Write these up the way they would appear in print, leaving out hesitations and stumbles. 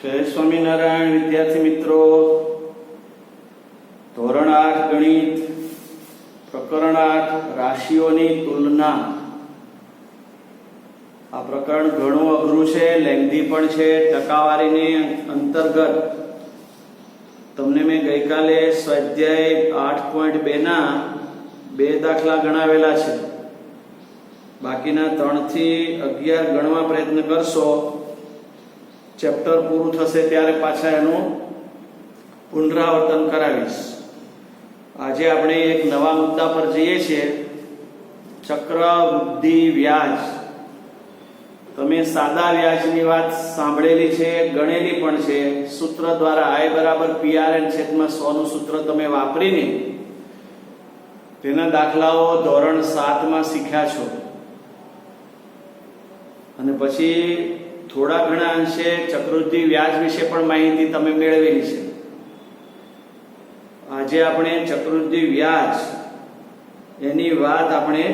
જય સ્વામિનારાયણ વિદ્યાર્થી મિત્રો, ધોરણ 8 ગણિત પ્રકરણ 8 રાશિઓની તુલના. આ પ્રકરણ ઘણું અઘરું છે, લેંઘી પણ છે. ટકાવારીની અંતર્ગત તમને મેં ગઈકાલે સ્વાધ્યાય 8.2 ના 2 દાખલા ગણાવેલા છે. બાકીના 3 થી 11 ગણવા પ્રયત્ન કરશો. ચેપ્ટર પૂરું થશે ત્યારે પાછા એનું પુનરાવર્તન કરાવીશ. આજે આપણે એક નવા મુદ્દા પર જઈએ છીએ, ચક્રવૃદ્ધિ વ્યાજ. તમે સાદા વ્યાજની વાત સાંભળેલી છે, ગણેલી પણ છે. સૂત્ર દ્વારા I = PR/100 નું સૂત્ર તમે વાપરીને તેના દાખલાઓ ધોરણ 7 માં શીખ્યા છો. અને પછી થોડા ઘણા અંશે ચક્રવૃદ્ધિ વ્યાજ વિશે પણ માહિતી તમે મેળવેલી છે. આજે આપણે ચક્રવૃદ્ધિ વ્યાજ એની વાત આપણે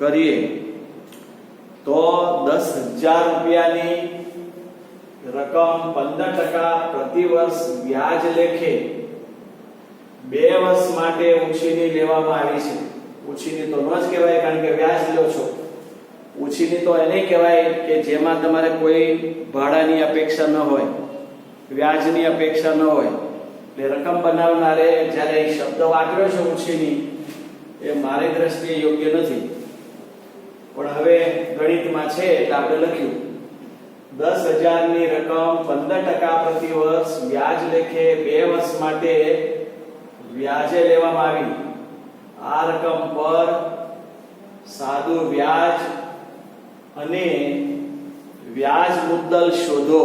કરીએ તો 10,000 રૂપિયાની રકમ 15% પ્રતિ વર્ષ વ્યાજ લેખે 2 વર્ષ માટે ઉછીની લેવામાં આવી છે. ઉછીની તો ન જ કહેવાય, કારણ કે વ્યાજ લો છો. ઉછીની તો એને કહેવાય કે જેમાં તમારે કોઈ ભાડાની અપેક્ષા ન હોય, વ્યાજની અપેક્ષા ન હોય. એટલે રકમ બનાવનારે જ્યારે એ શબ્દ વાપર્યો છે ઉછીની, એ મારી દ્રષ્ટિએ યોગ્ય નથી. પણ હવે ગણિતમાં છે એટલે આપણે લખ્યું 10,000 ની રકમ 15% પ્રતિ વર્ષ વ્યાજ લેખે 2 વર્ષ માટે વ્યાજે લેવામાં આવી. આ રકમ પર સાદું વ્યાજ અને વ્યાજ મુદ્દલ શોધો.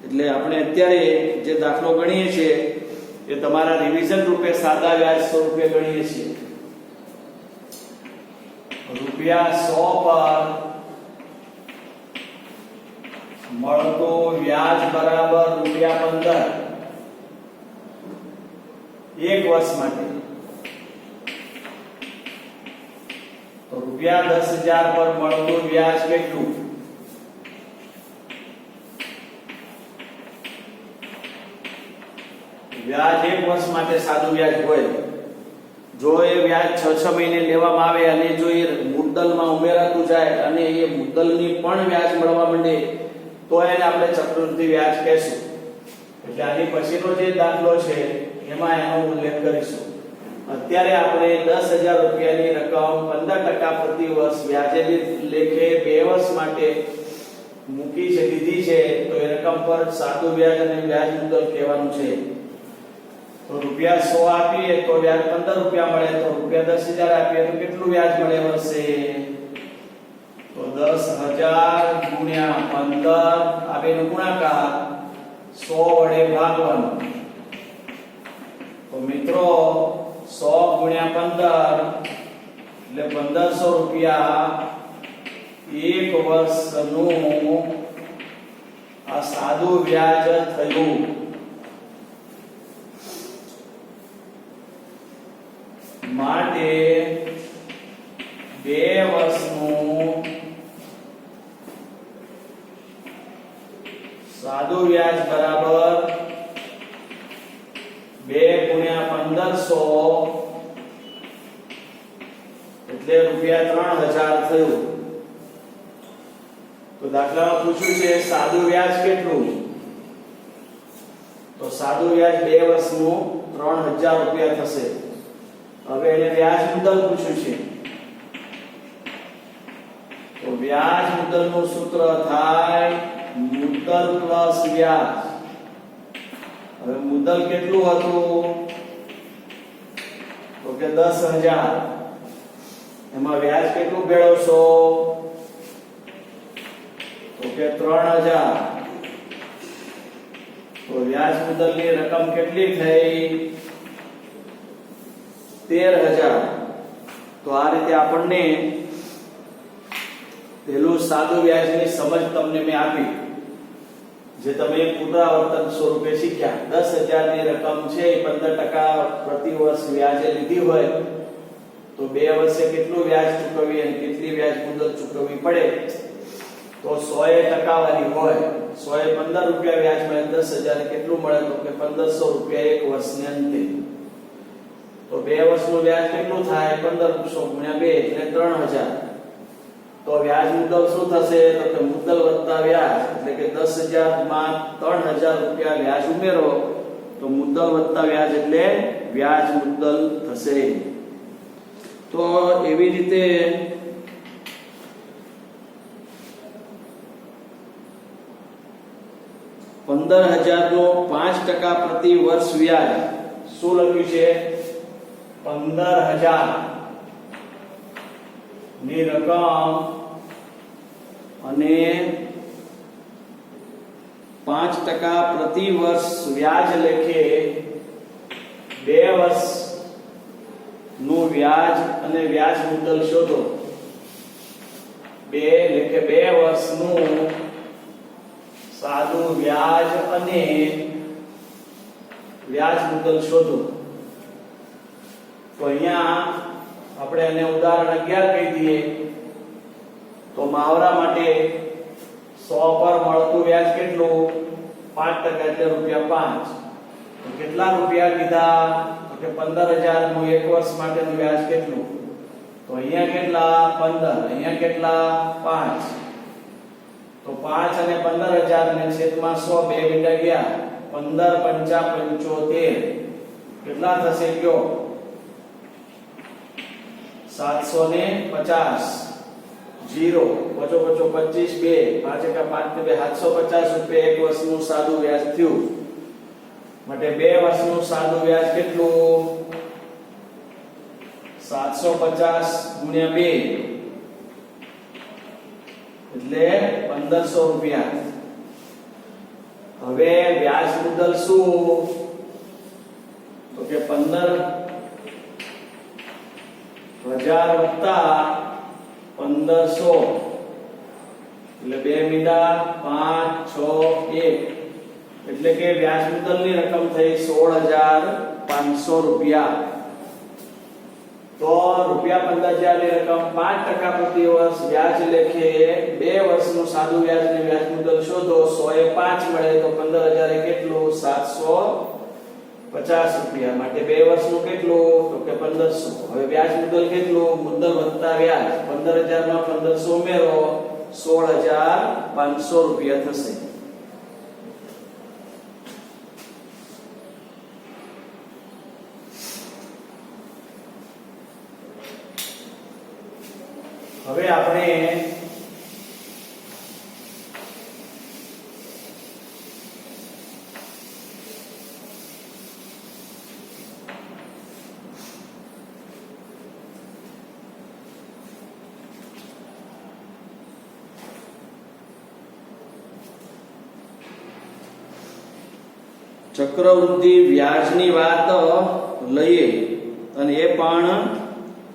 એટલે આપણે અત્યારે જે દાખલો ગણીએ છીએ એ તમારા રિવિઝન રૂપે સાદા વ્યાજ સ્વરૂપે ગણીએ છીએ. ₹100 પર મળતો વ્યાજ બરાબર ₹15 1 વર્ષ માટે. તો ₹10,000 પર મળતું વ્યાજ કેટલું? વ્યાજ 1 વર્ષ માટે સાદું વ્યાજ હોય. જો એ વ્યાજ 6 મહિને લેવામાં આવે અને જો એ મુદ્દલમાં ઉમેરાતું જાય અને એ મુદ્દલની પણ વ્યાજ મળવા માંડે તો એને આપણે ચક્રવૃદ્ધિ વ્યાજ કહેશું. એટલે આની પછીનો જે દાખલો છે એમાં એનો ઉલ્લેખ કરીશું. અત્યારે આપણે 10,000 રૂપિયાની રકમ 15% પ્રતિ વર્ષ વ્યાજે લેખે 2 વર્ષ માટે મૂકી છે, દીધી છે. તો એ રકમ પર સાદું વ્યાજ અને વ્યાજ મુદ્દલ કહેવાનું છે. તો ₹100 આપીએ તો વ્યાજ ₹15 મળે. તો ₹10,000 આપીએ તો કેટલું વ્યાજ મળે વર્ષે? તો 10,000 ગુણ્યા 15, આ બેનો ગુણાકાર 100 વડે ભાગવાનો. તો મિત્રો 100 ગુણ્યા 15 એટલે ₹1,500 1 વર્ષનું આ સાદું વ્યાજ થયું. માટે 2 વર્ષનું સાદું વ્યાજ બરાબર 2 ગુણ્યા 1500 એટલે ₹3,000 થયું. તો દાખલામાં પૂછ્યું છે સાદું વ્યાજ કેટલું? તો સાદું વ્યાજ 2 વર્ષનું ₹3,000 થશે. હવે એને વ્યાજ મુદ્દલ પૂછ્યું છે. તો વ્યાજ મુદ્દલનું સૂત્ર થાય મુદ્દલ પ્લસ વ્યાજ. હવે મુદ્દલ કેટલું હતું? તો કે 10,000. એમાં વ્યાજ કેટલું ભેળવશો? તો કે 3,000. તો વ્યાજ મુદ્દલની રકમ કેટલી થઈ? 13,000. તો આ રીતે આપણને પેલું સાદું વ્યાજની સમજ તમને મેં આપી, જે તમે પુનરાવર્તન સ્વરૂપે શીખ્યા. 10,000 ની રકમ છે, 15% પ્રતિ વર્ષ વ્યાજે લીધી હોય તો 2 વર્ષે કેટલું વ્યાજ ચૂકવવી અને કેટલી વ્યાજ મુદ્દલ ચૂકવવી પડે તો 100% વાળી હોય 115 રૂપિયા વ્યાજ મળે 10,000 કેટલું મળે તો કે 1500 રૂપિયા એક વર્ષને અંતે તો 2 વર્ષનું વ્યાજ કેટલું થાય 1500 ગુણ્યા 2 એટલે 3000 તો વ્યાજ મુદ્દલ શું થશે તો કે મુદ્દલ વત્તા વ્યાજ એટલે કે 10,000 માં 3000 રૂપિયા વ્યાજ ઉમેરો તો મુદ્દલ વત્તા વ્યાજ એટલે વ્યાજ મુદ્દલ થશે તો એવી રીતે 15,000 નો 5% પ્રતિ વર્ષ વ્યાજ શું લખ્યું છે 15,000 ની રકમ અને 5% પ્રતિ વર્ષ વ્યાજ લેખે 2 વર્ષ નું વ્યાજ અને વ્યાજ મુદ્દલ શોધો 2 લેખે 2 વર્ષનું સાદું વ્યાજ અને વ્યાજ મુદ્દલ શોધો તો અહીંયા આપણે એને ઉદાહરણ 11 કહી દઈએ તો મહાવરા માટે 100 પર મળતું વ્યાજ કેટલું 5% એટલે ₹5 તો કેટલા રૂપિયા કીધા તો કે 15,000 નું એક વર્ષ માટેનું વ્યાજ કેટલું તો અહીંયા કેટલા 15 અહીંયા કેટલા 5 તો 5 અને 15,000 ને છેદમાં 100 બે મીંડા ગયા 15 પંચા 75 કેટલા થશે કયો 750 0 પચો 25 2 5 એકા 5 ને 750 રૂપિયા એક વર્ષનું સાદું વ્યાજ થયું માટે 2 વર્ષનું સાદું વ્યાજ કેટલું 750 ગુણ્યા 2 એટલે 1500 રૂપિયા હવે વ્યાજ મુદ્દલ શું તો કે 15,000 વત્તા 1500 એટલે 2 મીંડા 5 6 1 એટલે કે વ્યાજ મુદ્દલની રકમ થઈ 16,500 રૂપિયા તો ₹15,000 ની રકમ 5% પ્રતિ વર્ષ વ્યાજ લેખે 2 વર્ષનું સાદું વ્યાજ અને વ્યાજ મુદ્દલ શોધો 100 એ 5 મળે તો 15,000 એ કેટલું 750 રૂપિયા માટે 2 વર્ષનું કેટલું તો કે 1500 હવે વ્યાજ મુદ્દલ કેટલું મુદ્દલ વત્તા વ્યાજ 15,000 માં 1500 ઉમેરો 16,500 રૂપિયા થશે હવે આપણે ચક્રવૃદ્ધિ વ્યાજની વાત લઈએ અને એ પણ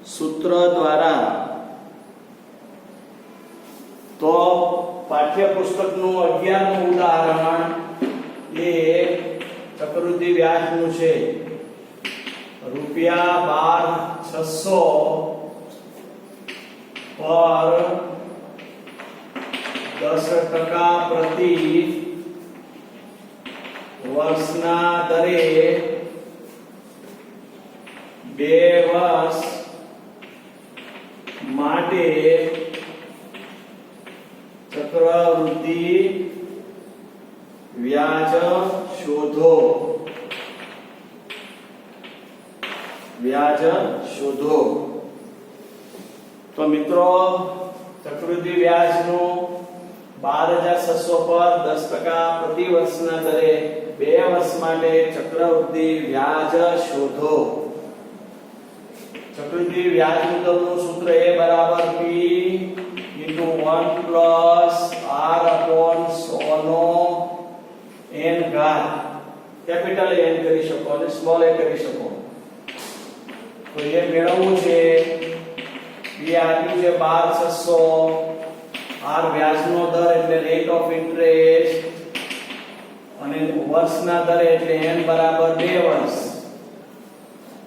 સૂત્ર દ્વારા તો પાઠ્યપુસ્તકનું 11મું ઉદાહરણ એ ચક્રવૃદ્ધિ વ્યાજનું છે ₹12,600 પર 10% પ્રતિ વર્ષના દરે 2 વર્ષ માટે ચક્રવૃદ્ધિ વ્યાજ શોધો તો મિત્રો ચક્રવૃદ્ધિ વ્યાજનું 12,600 પર 10% પ્રતિ વર્ષના દરે 2 વર્ષ માટે ચક્રવૃદ્ધિ વ્યાજ શોધો ચક્રવૃદ્ધિ વ્યાજ મુદ્દલનું સૂત્ર A બરાબર P into 1 plus R upon 100 નો n ઘાત કેપિટલ N કરી શકો અને સ્મોલ a કરી શકો તો એ મેળવવું છે B આપ્યું છે 12,600 R વ્યાજનો દર એટલે રેટ ઓફ ઇન્ટરેસ્ટ અને વર્ષના દરે એટલે n બરાબર 2 વર્ષ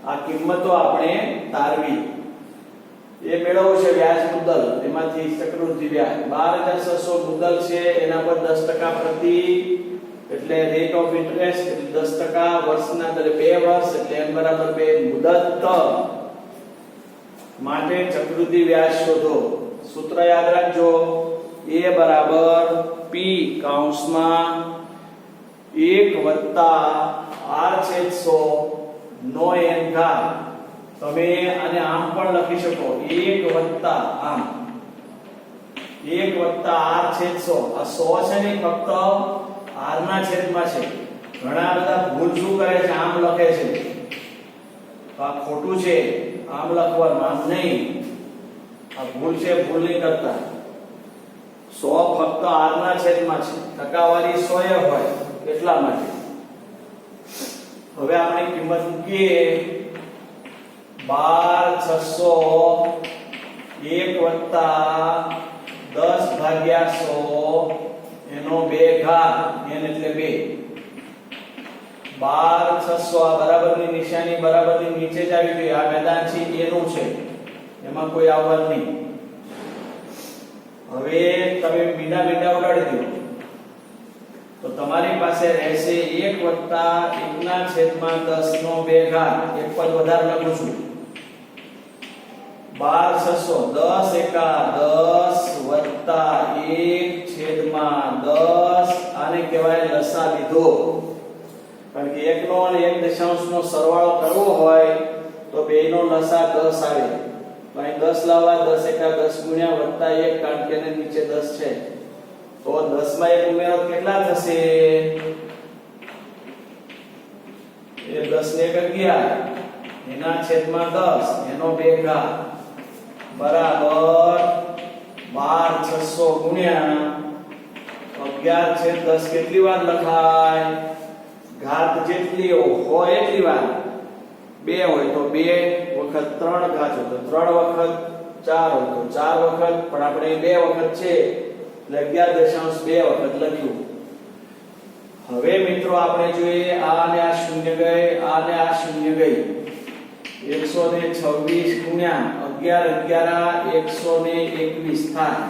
આ કિંમતો આપણે તારવી એ મેળવવું છે વ્યાજ મુદ્દલ, એમાંથી ચક્રવૃદ્ધિ વ્યાજ 12600 મુદ્દલ છે, એના પર 10% પ્રતિ એટલે રેટ ઓફ ઇન્ટરેસ્ટ એટલે 10% વર્ષના દરે 2 વર્ષ એટલે n બરાબર 2 મુદત માટે ચક્રવૃદ્ધિ વ્યાજ શોધો। સૂત્ર યાદ રાખજો, a બરાબર p કૌંસમાં 1 વત્તા r છેદ 100 નો n ઘાત। તમે આને આમ પણ લખી શકો 1 વત્તા આમ 1 વત્તા r છેદ 100। આ 100 છે ને ફક્ત r ના છેદમાં છે। ઘણા બધા ભૂલ શું કરે છે, આમ લખે છે, આ ખોટું છે, આમ લખવાનું, આમ નહીં, આ ભૂલ છે, ભૂલ નહીં કરતા। 100 ફક્ત r ના છેદમાં છે, ટકાવારી 100 હોય એટલા માટે। હવે આપણે કિંમત મૂકીએ 12600 1 વત્તા 10 ભાગ્યા 100 એનો 2 ઘાત n એટલે 2 12600 આ બરાબરની નિશાની બરાબરની નીચે જ આવી ગઈ। આ મેદાન છે એનું છે, એમાં કોઈ આવવાનું નહીં। હવે તમે મીંડા મીંડા ઉડાડી દો તો તમારી પાસે રહેશે 1 વત્તા 1 ના છેદમાં 10 નો 2 ઘાત। એક પદ વધારે લખું છું 12600 10 એકા 10 વત્તા 1 છેદમાં 10 આને કહેવાય લસા લીધો। કારણ કે 1 નો અને 1 દશાંશનો સરવાળો કરવો હોય તો બેયનો લસા 10 આવે। તો અહીં 10 લાવવા 10 એકા 10 ગુણ્યા વત્તા 1 કારણ કે એને નીચે 10 છે તો 10 માં 1 ઉમેરો કેટલા થશે? એ 10 ને 1 11 એના છેદમાં 10 એનો 2 ઘાત બરાબર 12600 ગુણ્યા 11 છેદ 10 કેટલી વાર લખાય? ઘાત જેટલી હોય એટલી વાર। 2 હોય તો 2 વખત 3 ઘાત હોય તો 3 વખત 4 હોય તો 4 વખત, પણ આપણે 2 વખત છે એટલે 11.2 વખત લખ્યું। હવે મિત્રો આપણે જોઈએ આ ને આ શૂન્ય ગઈ, આ ને આ શૂન્ય ગઈ। 126 ગુણ્યા 11 121 થાય।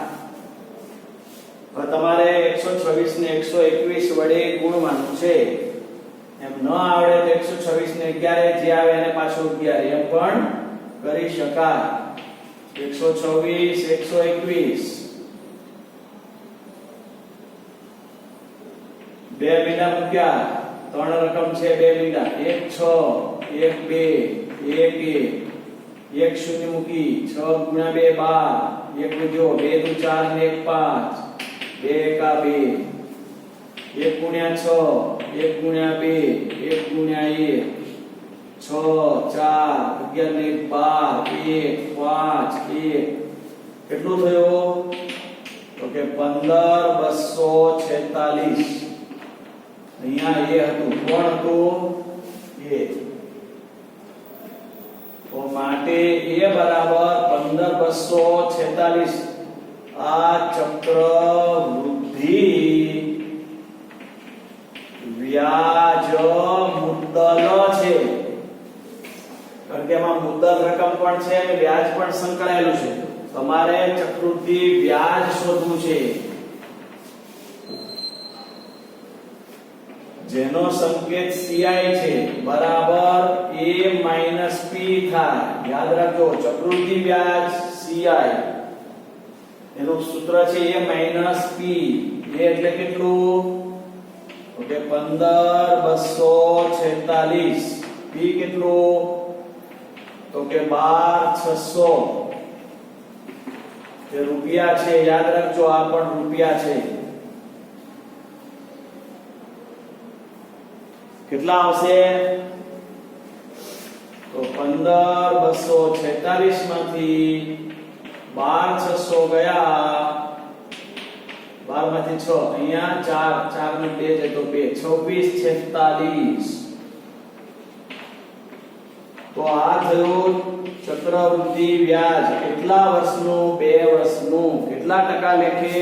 હવે તમારે 126 ને 121 વડે ગુણવાનું છે। એમ ન આવડે તો 126 ને 11 જે આવે એને પાછું 11 એમ પણ કરી શકાય। 126 121 બે મીંડા મૂક્યા, 3 રકમ છે, 2 મીંડા 1 6 1 2 1 1 શૂન્ય મૂકી 6 ગુણ્યા 2 12 1 વધ્યો 2 દુ 4 ને 1 5 2 એકા 2 1 ગુણ્યા 6 1 ગુણ્યા 2 1 ગુણ્યા 1 6 4 11 ને 12 1 5 1 કેટલું થયું? તો કે 15246। અહીંયા એ હતું, કોણ હતું? એ। તો માટે એ બરાબર 15246 આ ચક્રવૃદ્ધિ વ્યાજ મુદ્દલ છે। કારણ કે એમાં મુદ્દલ રકમ પણ છે અને વ્યાજ પણ સંકળાયેલું છે। તમારે ચક્રવૃદ્ધિ વ્યાજ શોધવું છે જેનો સંકેત CI છે બરાબર a - p થાય। યાદ રાખજો ચક્રવૃદ્ધિ વ્યાજ CI એનું સૂત્ર છે a - p। એ એટલે કેટલું? તો કે 15246। p કેટલું? તો કે 12600। એ રૂપિયા છે, યાદ રાખજો આ પણ રૂપિયા છે। કેટલા આવશે? તો 15246 માંથી 12600 ગયા, 12 માંથી 6 અહીંયા 4 ને 2 છે તો 2 2646। તો આ થયું ચક્રવૃદ્ધિ વ્યાજ। કેટલા વર્ષનું? 2 વર્ષનું। કેટલા ટકા લેખે?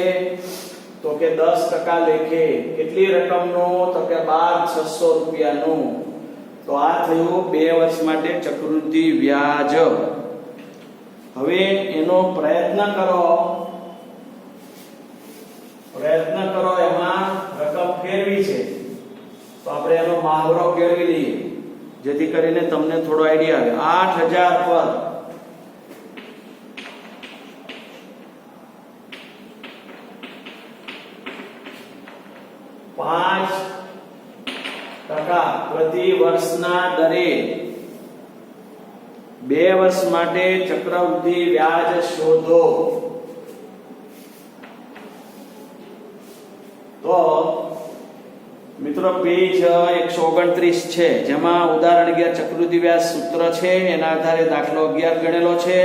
તો કે 10% લેખે। કેટલી રકમનું? તો કે 12600 રૂપિયાનું। તો આ થયું 2 વર્ષ માટે ચક્રવૃદ્ધિ વ્યાજ। હવે એનો પ્રયત્ન કરો એમાં રકમ ફેરવી છે તો આપણે એનો મહાવરો ફેરવી લઈએ જેથી કરીને તમને થોડો આઈડિયા આવે 8000 પર 5% પ્રતિ વર્ષના દરે 2 વર્ષ માટે ચક્રવૃદ્ધિ વ્યાજ શોધો. તો મિત્રો પેજ 129 છે જેમાં ઉદાહરણ 11 ચક્રવૃદ્ધિ વ્યાજ સૂત્ર છે એના આધારે દાખલો 11 ગણેલો છે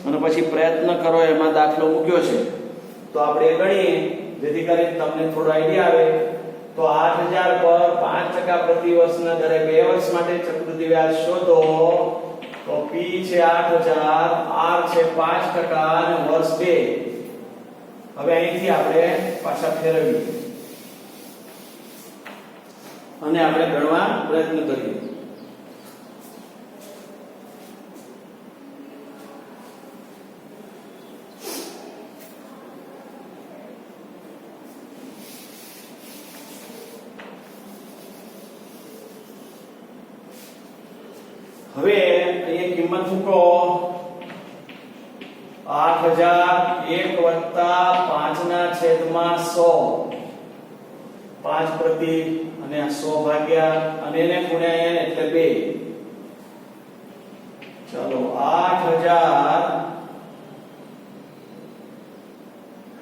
અને પછી પ્રયત્ન કરો એમાં દાખલો મૂક્યો છે. તો આપણે ગણીએ જેથી કરીને તમને થોડો આઈડિયા આવે. તો 8000 પર 5% પ્રતિ વર્ષના દરે 2 વર્ષ માટે ચક્રવૃદ્ધિ વ્યાજ શોધો. તો P છે 8000, R છે 5% અને વર્ષ 2. હવે અહીંથી આપણે પાછા ફેરવીએ અને આપણે ગણવા પ્રયત્ન કરીએ. હવે અહીંયા કિંમત મૂકો 8000 1 વત્તા 5/100 5 પ્રતિ અને 100 ભાગ્યા અને એને ગુણ્યા n એટલે 2. ચાલો 8000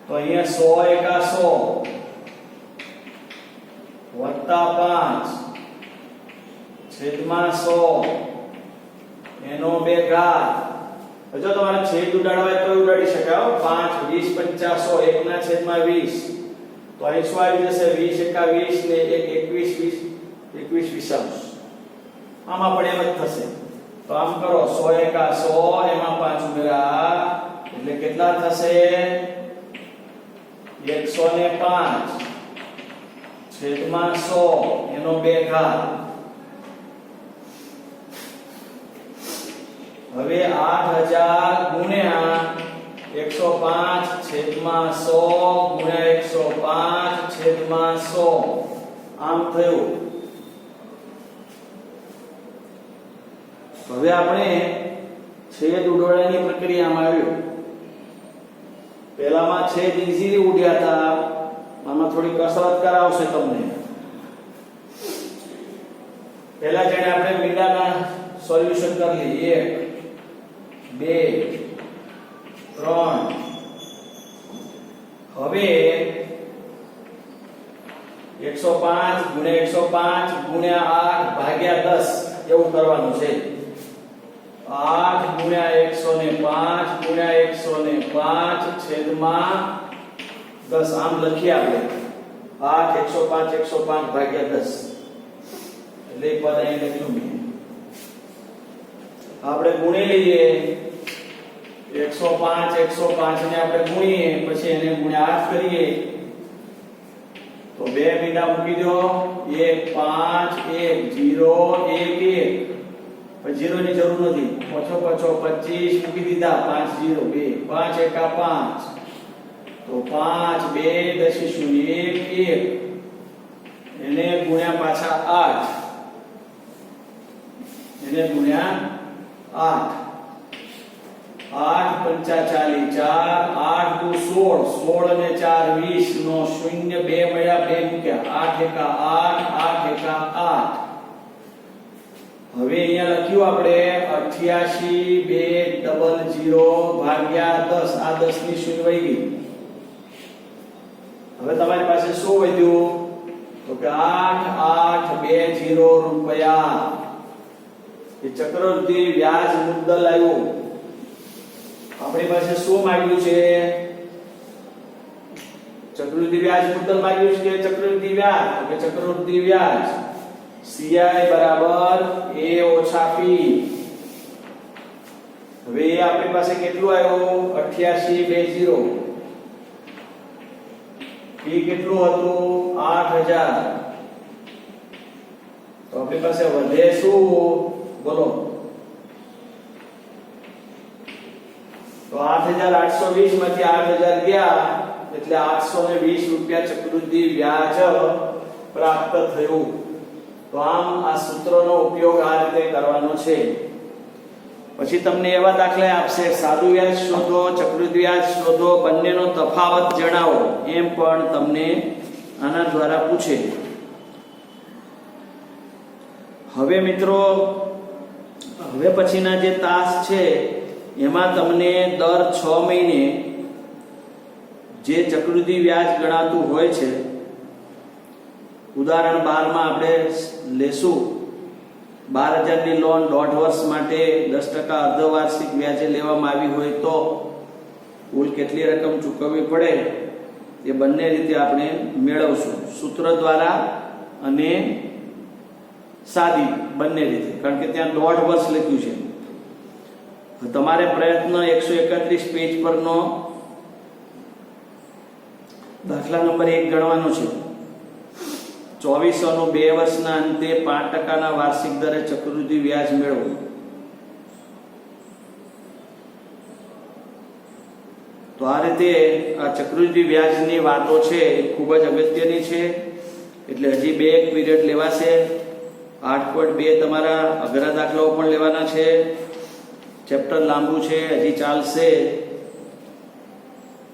તો અહીંયા 100 એકા 100 વત્તા 5 છેદમાં 100 એનો 2 ઘાત. જો તમારે છેદ ઉડાડવા હોય તો ઉડાડી શકાય. 5 20 50 100 1 ના છેદમાં 20 તો અહીં શું આવી જશે 20 એકા 20 ને 1 21 20 આમાં પણ એમ જ થશે. તો આમ કરો 100 એકા 100 એમાં 5 ઉમેરા એટલે કેટલા થશે 105 છેદમાં 100 એનો 2 ઘાત. હવે 8000 ગુણ્યા 105 છેદમાં 100 ગુણ્યા 105 છેદમાં 100 આમ થયું. હવે આપણે છેદ ઉડાડવાની પ્રક્રિયામાં આવ્યું. પહેલામાં છેદ ઈઝીલી ઉડ્યા હતા, આમાં થોડી કસરત કરાવશે તમને. પહેલા જેને આપણે મીંડાના સોલ્યુશન કરી લઈએ 1 2 3. હવે 105 ગુણ્યા 105 ગુણ્યા 8 ભાગ્યા 10 એવું કરવાનું છે. 8 ગુણ્યા 105 ગુણ્યા 105 છેદમાં 10 આમ લખીએ આપણે. 8 105 ભાગ્યા 10 એટલે પદ અહીં લખ્યું મેં. આપણે ગુણી લઈએ 105 ને આપણે ગુણીએ પછી એને ગુણ્યા 8 કરીએ તો બે મીંડા મૂકી દો 1 5 1 0 1 1 પછી 0 ની જરૂર નથી. પાછો 25 મૂકી દીધા 5 0 2 5 એકા 5 તો 5 2 10 0 1 1 એને ગુણ્યા પાછા 8 એને ગુણ્યા 8 8 45 4 8 દુ 16 16 અને 4 20 નો શૂન્ય 2 મળ્યા 2 મૂક્યા 8 એકા 8 8 એકા 8. હવે અહીંયા લખ્યું આપણે 88 200 ભાગ્યા 10 આ 10 ની શૂન્ય વહી ગઈ. હવે તમારી પાસે શું વધ્યું તો કે 8820 રૂપિયા. એ ચક્રવૃદ્ધિ વ્યાજ મુદ્દલ આવ્યું. આપણી પાસે શું માંગ્યું છે ચક્રવૃદ્ધિ વ્યાજ મુદ્દલ માંગ્યું છે કે ચક્રવૃદ્ધિ વ્યાજ. તો કે ચક્રવૃદ્ધિ વ્યાજ CI બરાબર A ઓછા P. હવે આપણી પાસે કેટલું આવ્યું 8820. P કેટલું હતું 8000. તો આપણી પાસે વધે શું બોલો તો 8820 માંથી 8000 ગયા એટલે 820 રૂપિયા ચક્રવૃદ્ધિ વ્યાજ પ્રાપ્ત થયું. તો આમ આ સૂત્રનો ઉપયોગ આ રીતે કરવાનો છે. પછી તમને એવા દાખલા આપશે, સાદું વ્યાજ શોધો, ચક્રવૃદ્ધિ વ્યાજ શોધો, બંનેનો તફાવત જણાવો, એમ પણ તમને આના દ્વારા પૂછે. હવે મિત્રો, હવે પછીના જે તાસ છે એમાં તમને દર 6 મહિને જે ચક્રવૃદ્ધિ વ્યાજ ગણાતું હોય છે, ઉદાહરણ 12 માં આપણે લેશું 12000 ની લોન 1.5 વર્ષ માટે 10% અર્ધવાર્ષિક વ્યાજે લેવામાં આવી હોય તો કુલ કેટલી રકમ ચૂકવવી પડે એ બંને રીતે આપણે મેળવશું, સૂત્ર દ્વારા અને સાદી બંને રીતે, કારણ કે ત્યાં 1.5 વર્ષ લખ્યું છે. તમારે પ્રયત્ન 131 પેજ પરનો દાખલા નંબર 1 ગણવાનો છે. 2400 નું 2 વર્ષના અંતે 5% વાર્ષિક દરે ચક્રવૃદ્ધિ વ્યાજ મેળવો. તો આ રીતે આ ચક્રવૃદ્ધિ વ્યાજની વાતો છે એ ખૂબ જ અગત્યની છે. એટલે હજી 2 પીરિયડ લેવાશે. 8.2 તમારા અઘરા દાખલાઓ પણ લેવાના છે. ચેપ્ટર લાંબુ છે, હજી ચાલશે.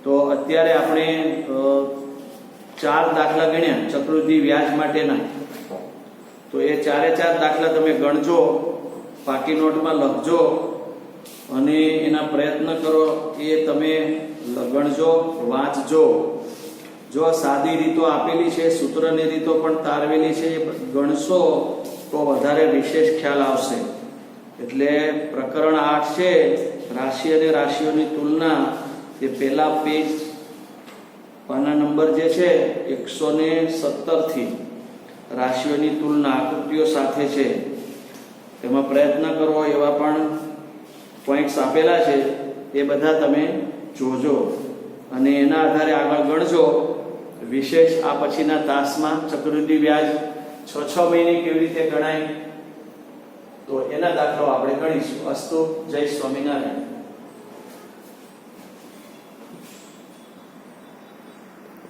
તો અત્યારે આપણે 4 દાખલા ગણ્યા ચક્રવૃદ્ધિ વ્યાજ માટેના. તો એ 4 દાખલા તમે ગણજો, પાકી નોટમાં લખજો અને એના પ્રયત્ન કરો. એ તમે ગણજો, વાંચજો. જો સાદી રીતો આપેલી છે, સૂત્રની રીતો પણ તારવેલી છે, ગણશો તો વધારે વિશેષ ખ્યાલ આવશે. એટલે પ્રકરણ 8 છે, રાશિ અને રાશિઓની તુલના, એ પહેલા પેજ પાના નંબર જે છે 117 થી રાશિઓની તુલના આકૃતિઓ સાથે છે. તેમાં પ્રયત્ન કરો એવા પણ પોઈન્ટ્સ આપેલા છે, એ બધા તમે જોજો અને એના આધારે આગળ ગણજો. વિશેષ આ પછીના તાસમાં ચક્રવૃદ્ધિ વ્યાજ 6 મહિને કેવી રીતે ગણાય તો એના દાખલાઓ આપણે ગણીશું. અસ્તુ. જય સ્વામિનારાયણ.